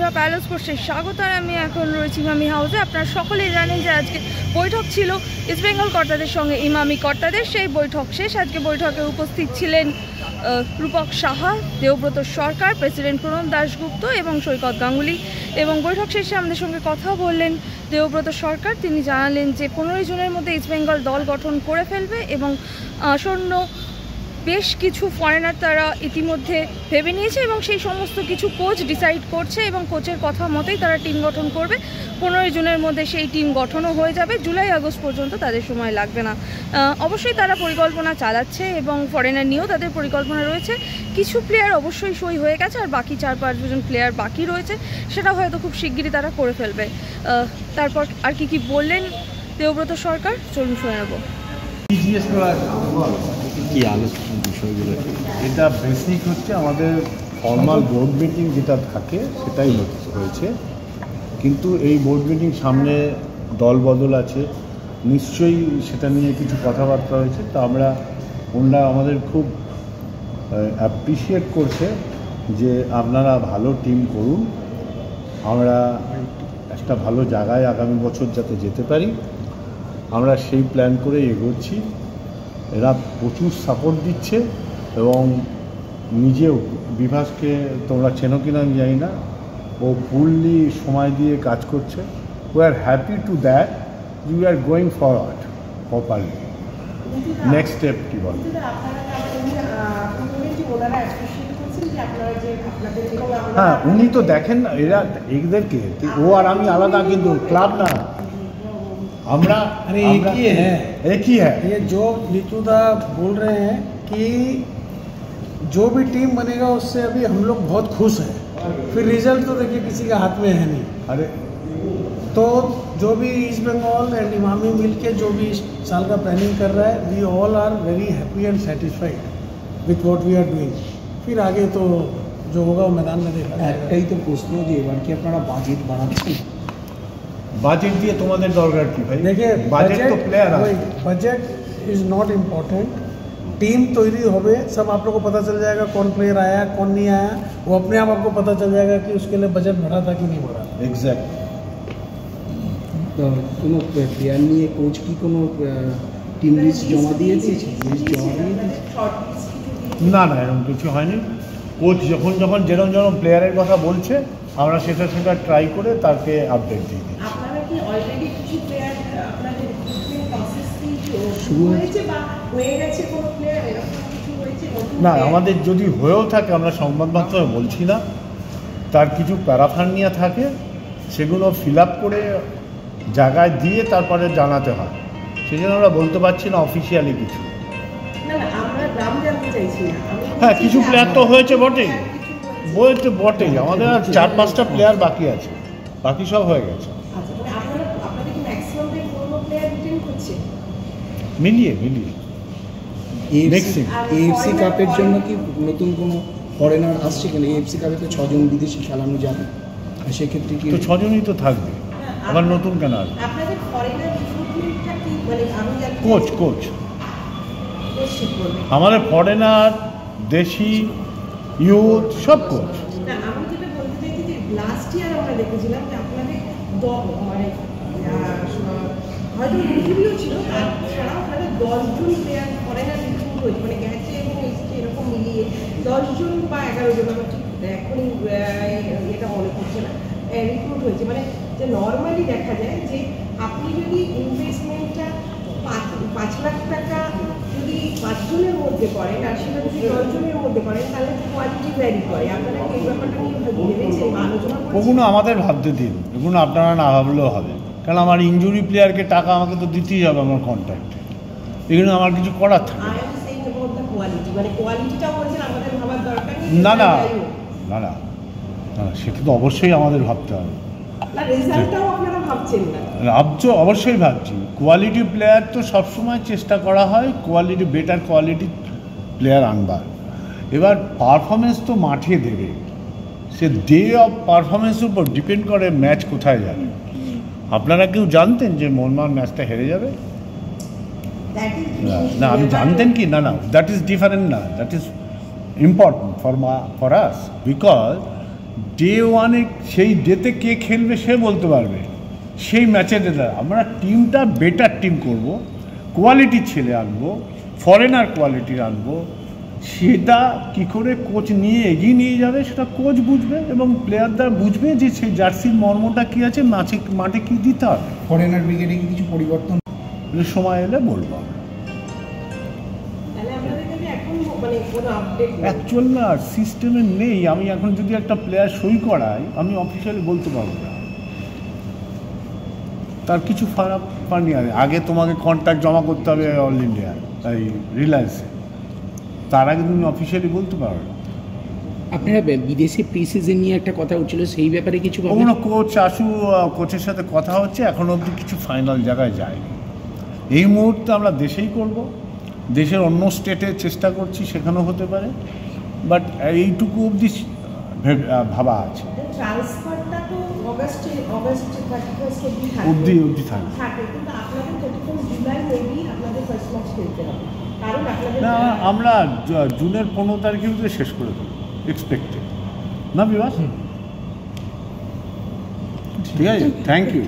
বন্ধুরা, প্যালেস স্পোর্টসে স্বাগত। আর আমি এখন রয়েছি ইমামি হাউসে। আপনারা সকলেই জানেন যে আজকে বৈঠক ছিল ইস্টবেঙ্গল কর্তাদের সঙ্গে ইমামি কর্তাদের। সেই বৈঠক শেষ। আজকে বৈঠকে উপস্থিত ছিলেন রূপক সাহা, দেবব্রত সরকার, প্রেসিডেন্ট প্রণব দাশগুপ্ত এবং সৈকত গাঙ্গুলি। এবং বৈঠক শেষে আমাদের সঙ্গে কথা বললেন দেবব্রত সরকার। তিনি জানালেন যে 15 জুনের মধ্যে ইস্টবেঙ্গল দল গঠন করে ফেলবে এবং আসন্ন বেশ কিছু ফরেনার তারা ইতিমধ্যে ভেবে নিয়েছে এবং সেই সমস্ত কিছু কোচ ডিসাইড করছে এবং কোচের কথা মতোই তারা টিম গঠন করবে। 15 জুনের মধ্যে সেই টিম গঠনও হয়ে যাবে। জুলাই আগস্ট পর্যন্ত তাদের সময় লাগবে না। অবশ্যই তারা পরিকল্পনা চালাচ্ছে এবং ফরেনার নিয়েও তাদের পরিকল্পনা রয়েছে। কিছু প্লেয়ার অবশ্যই সই হয়ে গেছে, আর বাকি 4-5 জন প্লেয়ার বাকি রয়েছে, সেটা হয়তো খুব শিগগিরই তারা করে ফেলবে। তারপর আর কি বললেন দেবব্রত সরকার, চলুন শুনে নেব। কি আলোচনা বিষয়গুলো? এটা বেসিক হচ্ছে আমাদের ফর্মাল বোর্ড মিটিং যেটা থাকে সেটাই হয়েছে, কিন্তু এই বোর্ড মিটিং সামনে দল বদল আছে, নিশ্চয়ই সেটা নিয়ে কিছু কথাবার্তা হয়েছে। তো ওনারা আমাদের খুব অ্যাপ্রিসিয়েট করছে যে আপনারা ভালো টিম করুন, আমরা একটা ভালো জায়গায় আগামী বছর যাতে যেতে পারি, আমরা সেই প্ল্যান করে এগোচ্ছি। এরা প্রচুর সাপোর্ট দিচ্ছে এবং নিজেও বিভাসকে তোমরা চেনো কিনা আমি জানি না, ও ফুললি সময় দিয়ে কাজ করছে। We are happy to that, you are going forward properly. Next step কী বল? হ্যাঁ, উনি তো দেখেন না এরা এদেরকে, ও আর আমি আলাদা, কিন্তু ক্লাব না हमरा। अरे एक ही है ये जो नीतू दा बोल रहे हैं कि जो भी टीम बनेगा उससे अभी हम लोग बहुत खुश हैं। फिर रिजल्ट तो देखिए किसी का हाथ में है नहीं। अरे तो जो भी ईस्ट बंगाल एंड इमामी मिल के जो भी इस साल का प्लानिंग कर रहा है, we all are very happy and satisfied with what we are doing. फिर आगे तो जो होगा वो मैदान में देखा जाएगा। একটাই তো প্রশ্ন যে এবার কি আপনারা বাজেট বাড়াচ্ছেন? বাজেট দিয়ে তোমাদের দরকার কি ভাই? देखिए বাজেট তো প্লেয়ার আছে। Budget is not important. Team तैयारी होवे, सब आप लोगों को पता चल जाएगा कौन प्लेयर आया कौन नहीं आया, वो अपने आप आपको पता चल जाएगा कि उसके लिए बजट बढ़ा था कि नहीं बढ़ा। এক্স্যাক্ট। তো কোনো প্লেয়ার নিয়ে কোচ কি কোনো টিম লিস্ট জমা দিয়ে দিয়েছে? না না, এরকম কিছু হয়নি। কোচ যখন যেরকম প্লেয়ারের কথা বলছে, আমরা সেটা ট্রাই করে তাকে আপডেট দিয়ে দিই। না, আমাদের যদি হয়েও থাকে, আমরা সংবাদ মাধ্যমে বলছি না, তার কিছু প্যারাফার্নিয়া থাকে, সেগুলো ফিল আপ করে জায়গায় দিয়ে তারপরে জানাতে হয়। সেই জন্য আমরা বলতে পারছি না অফিসিয়ালি কিছু। হ্যাঁ, কিছু প্লেয়ার তো হয়েছে বটেই, বটেই। আমাদের আর 4-5টা প্লেয়ার বাকি আছে, বাকি সব হয়ে গেছে। মিলিয়ে এএফসি কাপের জন্য কি নতুন কোনো ফরেনার আসছে কিনা? এএফসি কাপে তো 6 জন বিদেশি খেলানো যাবে, আর সেক্ষেত্রে কি? তো 6 জনই তো থাকবে, আবার নতুন কেন আসবে? কোচ আমাদের ফরেনার, দেশি, ইউথ সব কোচ। আমি যেটা বলতে চাইছি যে লাস্ট ইয়ার আমরা দেখেছিলাম যে আপনাদের মানে হয়তো ইনজুরিও ছিল, তাছাড়াও আপনাদের 10 জন প্লেয়ার ফরেনার রিক্রুট হয়েছে, মানে গেছে এবং এসছে এরকম মিলিয়ে 10 জন বা 11 জন, আমার ঠিক এখনই এটা মনে পড়ছে না, রিক্রুট হয়েছে। মানে যে নর্মালি দেখা যায় যে আপনি যদি ইনভেস্টমেন্টটা 5 লাখ টাকা যদি 5 জনের মধ্যে করেন আর সেটা যদি 10 জনের মধ্যে করেন, তাহলে কোয়ালিটি ভ্যারি করে। আপনারা এই ব্যাপারটা নিয়ে ভেবেছেন বা আলোচনা করেছেন? ওগুলো আমাদের ভাবতে দিন, এগুলো আপনারা না ভাবলেও হবে, কারণ আমার ইনজুরি প্লেয়ারকে টাকা আমাকে তো দিতেই হবে আমার কন্ট্রাক্টে, এগুলো আমার কিছু করার থাকে না। না না না না, সেটা তো অবশ্যই আমাদের ভাবতে হবে। অবশ্যই ভাবছি। কোয়ালিটি প্লেয়ার তো সবসময় চেষ্টা করা হয় বেটার কোয়ালিটি প্লেয়ার আনবার। এবার পারফরমেন্স তো মাঠে দেবে, সে ডে অফ পারফরমেন্সের উপর ডিপেন্ড করে ম্যাচ কোথায় যাবে। আপনারা কেউ জানতেন যে মোহনবাগান ম্যাচটা হেরে যাবে? না, আমি জানতেন কি? না না, দ্যাট ইজ ডিফারেন্ট না, that is important for us, because day ওয়ানে সেই ডেতে কে খেলবে সে বলতে পারবে, সেই ম্যাচের ডেটা আমরা টিমটা বেটার টিম করব, কোয়ালিটির ছেলে আনবো, ফরেনার কোয়ালিটির আনবো, সেটা কী করে কোচ নিয়ে এগিয়ে নিয়ে যাবে সেটা কোচ বুঝবে এবং প্লেয়াররা বুঝবে যে সেই জার্সির মর্মটা কী আছে, মাঠে কী দিতে হবে। ফরেনার ব্রিগেডে কি কিছু পরিবর্তন সময় এলে বলবো। তাহলে আপনাদের কাছে এখন মানে কোনো আপডেট অ্যাকচুয়াল না সিস্টেমে নেই। আমি এখন যদি একটা প্লেয়ার সই করাই আমি অফিসিয়ালি বলতে পারবো না, তার কিছু ফান্ডি আছে। আগে তোমাকে কন্ট্রাক্ট জমা করতে হবে অল ইন্ডিয়া এই রিলায়েন্সে, তার আগে তুমি অফিসিয়ালি বলতে পারো না। আপনারা বিদেশি প্রি সিজন নিয়ে একটা কথা হচ্ছিল, সেই ব্যাপারে কিছু কোনো কোচের সাথে কথা হচ্ছে, এখনো অবধি কিছু ফাইনাল জায়গায় যায়নি। এই মুহূর্তে আমরা দেশেই করব, দেশের অন্য স্টেটে চেষ্টা করছি, সেখানেও হতে পারে, বাট এইটুকু অবধি ভাবা আছে। ট্রান্সফারটা তো অগস্ট 31 অবধি থাকবে। কিন্তু আপনাদের 31 জুলাই মেবি আপনাদের ফার্স্ট ম্যাচ খেলতে হবে, কারণ আপনাদের না আমরা জুনের 15 তারিখের ভিতরে শেষ করে দেবো এক্সপেক্টেড, না বিভাস? ঠিক আছে, থ্যাংক ইউ।